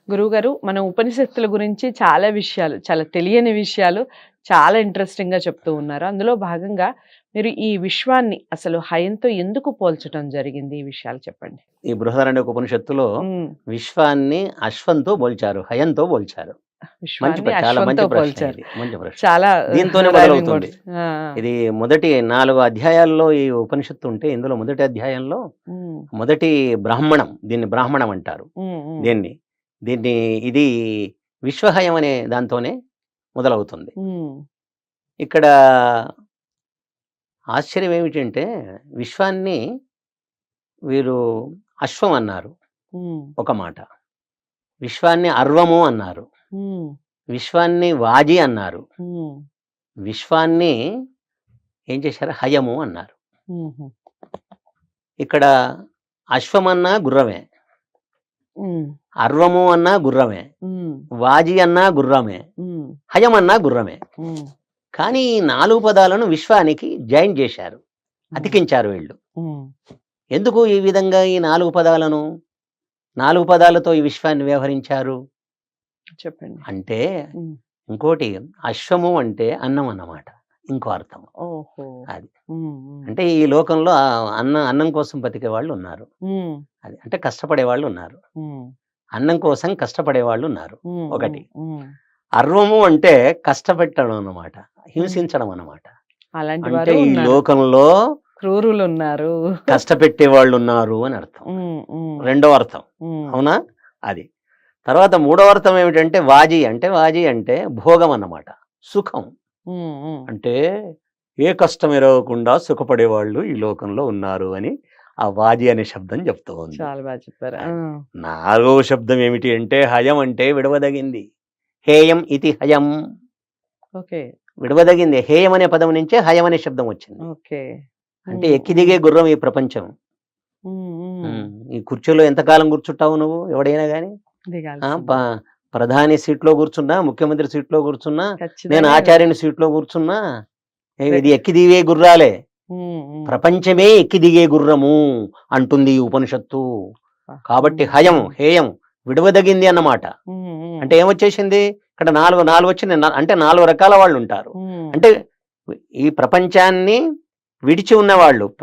గురువుగారు, మన ఉపనిషత్తుల గురించి చాలా విషయాలు, చాలా తెలియని విషయాలు చాలా ఇంట్రెస్టింగ్‌గా చెప్తూ ఉన్నారు. అందులో భాగంగా మీరు ఈ విశ్వాన్ని అసలు హయంతో ఎందుకు పోల్చటం జరిగింది? ఈ విషయాలు చెప్పండి. ఈ బృహదారణ్యక ఉపనిషత్తులో హ్మ్. విశ్వాన్ని అశ్వంతో పోల్చారు, హయంతో పోల్చారు. విశ్వాన్ని చాలా మంచి అశ్వంతో ప్రశ్న పోల్చారు. ఇది. మంచి ప్రశ్న. చాలా దీంతోనే రైమింగ్ మొదలవుతుంది. వర్డ్స్. ఆ! ఆ! ఇది మొదటి 4 అధ్యాయాల్లో ఈ ఉపనిషత్తు ఉంటే, ఇందులో మొదటి అధ్యాయంలో హ్మ్. మొదటి బ్రాహ్మణం, దీన్ని బ్రాహ్మణం అంటారు. హ్మ్. హ్మ్. దీన్ని దీన్ని ఇది విశ్వహయం అనే దాంతోనే మొదలవుతుంది. హ్మ్. ఇక్కడ ఆశ్చర్యం ఏమిటంటే, విశ్వాన్ని వీరు అశ్వం అన్నారు హ్మ్. ఒక మాట. విశ్వాన్ని అర్వము అన్నారు. హ్మ్. విశ్వాన్ని వాజి అన్నారు. హ్మ్. విశ్వాన్ని ఏం చేశారు? హయము అన్నారు. హుహు. ఇక్కడ అశ్వమన్నా గుర్రమే, హ్మ్. అర్వము అన్నా గుర్రమే, హ్మ్. వాజి అన్నా గుర్రమే, హ్మ్. హయమన్నా గుర్రమే. హ్మ్. కానీ ఈ 4 పదాలను విశ్వానికి జాయిన్ చేశారు, హ్మ్. అతికించారు వీళ్ళు. హ్మ్. ఎందుకు ఈ విధంగా ఈ 4 పదాలను 4 పదాలతో ఈ విశ్వాన్ని వ్యవహరించారు చెప్పండి. అంటే, హ్మ్. ఇంకోటి అశ్వము అంటే అన్నం అన్నమాట, ఇంకో అర్థం ఓహో! అది. హ్మ్. హ్మ్. అంటే ఈ లోకంలో అన్నం కోసం బతికే వాళ్ళు ఉన్నారు. హ్మ్. అది అంటే కష్టపడే వాళ్ళు ఉన్నారు. హ్మ్. అన్నం కోసం కష్టపడే వాళ్ళు ఉన్నారు. హ్మ్. ఒకటి. హ్మ్. అర్వము అంటే కష్టపెట్టడం అన్నమాట, హ్మ్. హింసించడం అన్నమాట. అలాంటి అంటే వారు ఈ ఉన్నారు. లోకంలో క్రూరులున్నారు. కష్టపెట్టే వాళ్ళు ఉన్నారు అని అర్థం. హ్మ్. హ్మ్. రెండవ అర్థం. హ్మ్. అవునా? అది. తర్వాత మూడవ అర్థం ఏమిటంటే వాజి అంటే భోగం అన్నమాట, సుఖం. హ్మ్. హ్మ్. అంటే ఏ కష్టం ఎరగకుండా సుఖపడేవాళ్ళు ఈ లోకంలో ఉన్నారు అని ఆ వాజి అనే శబ్దం చెప్తూ ఉంది. చాలా బాగా చెప్పారు. ఆ! అది. నాలుగవ శబ్దం ఏమిటి అంటే హయం అంటే విడవదగింది. హేయం ఇది హయం. ఓకే. విడవదగింది. హేయం అనే పదం నుంచే హయం అనే శబ్దం వచ్చింది. ఓకే. అంటే హ్మ్. ఎక్కి దిగే గుర్రం ఈ ప్రపంచం. హ్మ్. హ్మ్. ఈ కుర్చీలో ఎంతకాలం కూర్చుంటావు నువ్వు? ఎవడైనా గాని. ఆ! దిగాల్సిందే. ప్రధాని సీట్‌లో కూర్చున్నా, ముఖ్యమంత్రి సీట్‌లో కూర్చున్నా, నేను ఖచ్చితంగా ఆచార్యుని సీట్‌లో కూర్చున్నా, రె ఇది ఎక్కి దిగే గుర్రాలే. హ్మ్. హ్మ్. ప్రపంచమే ఎక్కి దిగే గుర్రము అంటుంది ఈ ఉపనిషత్తు. కాబట్టి హ్మ్. హయం, హ్మ్. హేయం విడవదగింది అన్నమాట. హ్మ్. హ్మ్. అంటే ఏమొచ్చేసింది? ఇక్కడ 4 వచ్చింది. అంటే 4 రకాల వాళ్ళుంటారు. హ్మ్. అంటే ఈ ప్రపంచాన్ని విడిచి ఉన్నవాళ్ళు, హ్మ్.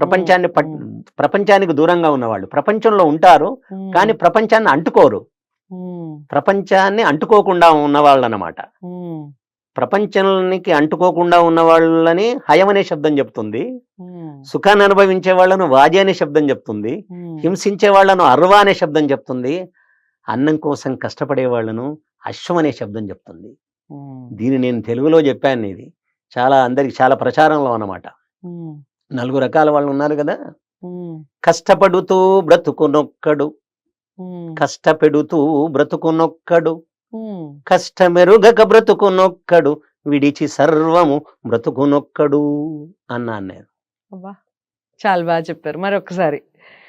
హ్మ్. ప్రపంచానికి దూరంగా ఉన్నవాళ్ళు ప్రపంచంలో ఉంటారు. హ్మ్. కానీ ప్రపంచాన్ని అంటుకోరు. హ్మ్. ప్రపంచాన్ని అంటుకోకుండా ఉన్నవాళ్ళన్నమాట. హ్మ్. ప్రపంచానికి అంటుకోకుండా ఉన్న వాళ్ళని హయం అనే శబ్దం చెప్తుంది. హ్మ్. సుఖాన్ని అనుభవించే వాళ్ళను వాజి అనే శబ్దం చెప్తుంది. హ్మ్. హింసించే వాళ్ళను అర్వ అనే శబ్దం చెప్తుంది. అన్నం కోసం కష్టపడే వాళ్ళను అశ్వం అనే శబ్దం చెప్తుంది. హ్మ్. దీన్ని నేను తెలుగులో చెప్పాను. ఇది అందరికి చాలా ప్రచారంలో అన్నమాట. హ్మ్. 4 రకాల వాళ్ళు ఉన్నారు కదా. హ్మ్. కష్టపడుతూ బ్రతుకునొక్కడు, హ్మ్. కష్టపెడుతూ బ్రతుకునొక్కడు, హ్మ్. కష్టమెరుగక బ్రతుకునొక్కడు, విడిచి సర్వము బ్రతుకునొక్కడు అన్నాను నేను. అబ్బా! చాలా బాగా చెప్పారు. మరొకసారి.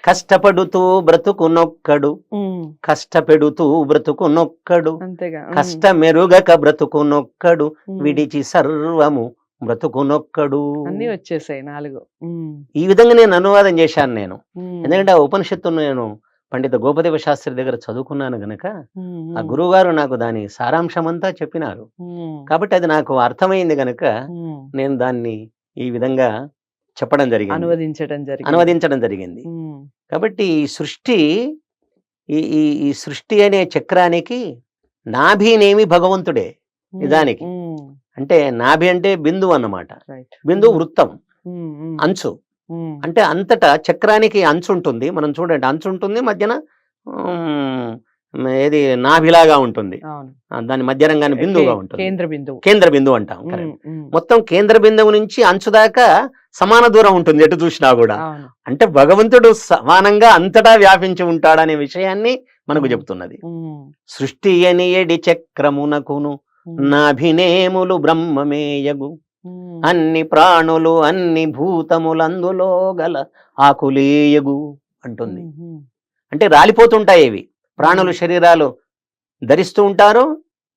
కష్టపడుతూ బ్రతుకునొక్కడు, హ్మ్. కష్టపెడుతూ బ్రతుకునొక్కడు, అంతేగా. హ్మ్. కష్టమెరుగక బ్రతుకునొక్కడు, హ్మ్. విడిచి సర్వము బ్రతుకునొక్కడు. అన్నీ వచ్చేసాయి 4. హ్మ్. ఈ విధంగా నేను అనువాదం చేశాను నేను. హ్మ్. ఎందుకంటే ఆ ఉపనిషత్తును నేను పండిత గోపదేవ శాస్త్రి దగ్గర చదువుకున్నాను గనక, హ్మ్. ఆ హ్మ్. గురువుగారు నాకు దాని సారాంశమంతా చెప్పినారు. హ్మ్. కాబట్టి అది నాకు అర్థమైంది గనక హ్మ్. నేను దాన్ని ఈ విధంగా చెప్పడం జరిగింది, అనువదించడం జరిగింది. అనువదించడం జరిగింది. హ్మ్. కాబట్టి ఈ సృష్టి, ఈ ఈ ఈ సృష్టి అనే చక్రానికి నాభినేమి భగవంతుడే హ్మ్. నిజానికి. హ్మ్. అంటే నాభి అంటే బిందువు అన్నమాట. రైట్. బిందువు వృత్తం, హ్మ్. హ్మ్. అంచు. హ్మ్. అంటే అంతటా చక్రానికి అంచు ఉంటుంది. మనం చూడండి, అంచు ఉంటుంది మధ్యన. హ్మ్. ఏది నాభిలాగా ఉంటుంది. అవును. దాని మధ్య రంగాన్ని బిందువుగా ఉంటుంది. కేంద్ర బిందువు. కేంద్ర బిందువు అంటాం. హ్మ్. కరెక్ట్. హ్మ్. మొత్తం కేంద్ర బిందువు నుంచి అంచు దాకా సమాన దూరం ఉంటుంది ఎటు చూసినా కూడా. అవును. అంటే భగవంతుడు సమానంగా అంతటా వ్యాపించి ఉంటాడనే విషయాన్ని మనకు హ్మ్. చెప్తున్నది. హ్మ్. సృష్టి అని ఎడి చక్రమునకును హ్మ్. నాభినేములు బ్రహ్మమేయగు, హ్మ్. అన్ని ప్రాణులు అన్ని భూతములందులో గల ఆకులేయగు అంటుంది. హుహు. అంటే రాలిపోతుంటాయి ఇవి. ప్రాణులు హ్మ్. శరీరాలు ధరిస్తూ ఉంటారు,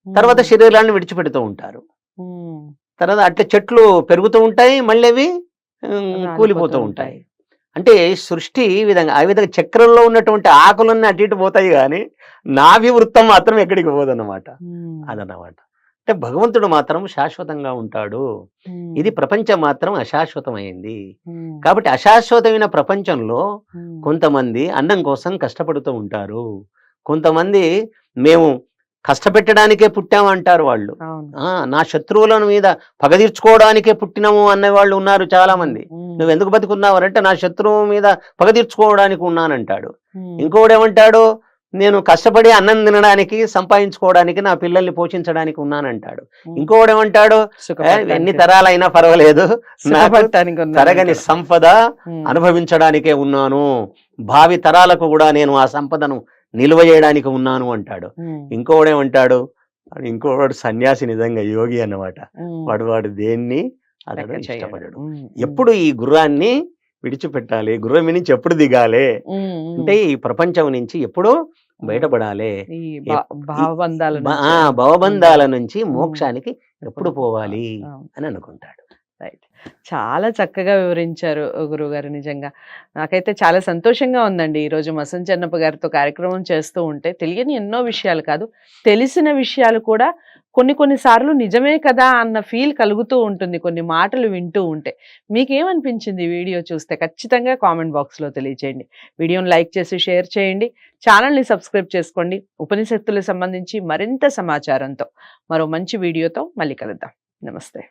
తర్వాత హ్మ్. శరీరాలను విడిచిపెడుతూ ఉంటారు. హ్మ్. తర్వాత అట్లా చెట్లు పెరుగుతూ ఉంటాయి, మళ్ళీ అవి కూలిపోతూ రాలిపోతూ ఉంటాయి. ఉంటాయి. అంటే సృష్టి ఈ విధంగా ఆ విధంగా చక్రంలో ఉన్నటువంటి ఆకులన్నీ అటు ఇటు పోతాయి కానీ నాభి వృత్తం మాత్రం ఎక్కడికి పోదన్నమాట. అదన్నమాట. అంటే భగవంతుడు మాత్రం శాశ్వతంగా ఉంటాడు. ఇది ప్రపంచం మాత్రం అశాశ్వతమైంది. కాబట్టి అశాశ్వతమైన ప్రపంచంలో కొంతమంది అన్నం కోసం కష్టపడుతూ ఉంటారు. కొంతమంది మేము కష్టపెట్టడానికే పుట్టామంటారు వాళ్ళు. నా శత్రువుల మీద పగ తీర్చుకోవడానికే పుట్టినాము అనే వాళ్ళు ఉన్నారు చాలా మంది. నువ్వు ఎందుకు బతుకున్నావు నా శత్రువు మీద పగ తీర్చుకోవడానికి ఉన్నానంటాడు. ఇంకోడేమంటాడు, నేను కష్టపడి అన్నం తినడానికి సంపాదించుకోవడానికి నా పిల్లల్ని పోషించడానికి ఉన్నానంటాడు. ఇంకోడేమంటాడు, ఎన్ని తరాలైనా పర్వాలేదు, తరగని సంపద అనుభవించడానికే ఉన్నాను, భావి తరాలకు కూడా నేను ఆ సంపదను నిల్వ చేయడానికి ఉన్నాను అంటాడు. ఇంకోడేమంటాడు, ఇంకోడు సన్యాసి, నిజంగా యోగి అన్నమాట. వాడు దేన్ని అతడు ఇష్టపడడు. ఎప్పుడు ఈ గుర్రాన్ని విడిచిపెట్టాలి, గుర్రం నుంచి ఎప్పుడు దిగాలి అంటే ఈ ప్రపంచం నుంచి ఎప్పుడు బయటపడాలి, భవబంధాల నుంచి మోక్షానికి ఎప్పుడు పోవాలి అని అనుకుంటాడు. రైట్. చాలా చక్కగా వివరించారు గురువుగారు. నిజంగా నాకైతే చాలా సంతోషంగా ఉందండి. ఈరోజు మసన్ చెన్నప్ప గారితో కార్యక్రమం చేస్తూ ఉంటే తెలియని ఎన్నో విషయాలు కాదు, తెలిసిన విషయాలు కూడా కొన్ని సార్లు నిజమే కదా అన్న ఫీల్ కలుగుతూ ఉంటుంది కొన్ని మాటలు వింటూ ఉంటే. మీకేమనిపించింది వీడియో చూస్తే ఖచ్చితంగా కామెంట్ బాక్స్లో తెలియచేయండి. వీడియోని లైక్ చేసి షేర్ చేయండి, ఛానల్ని సబ్స్క్రైబ్ చేసుకోండి. ఉపనిషత్తులకు సంబంధించి మరింత సమాచారంతో మరో మంచి వీడియోతో మళ్ళీ కలుద్దాం. నమస్తే.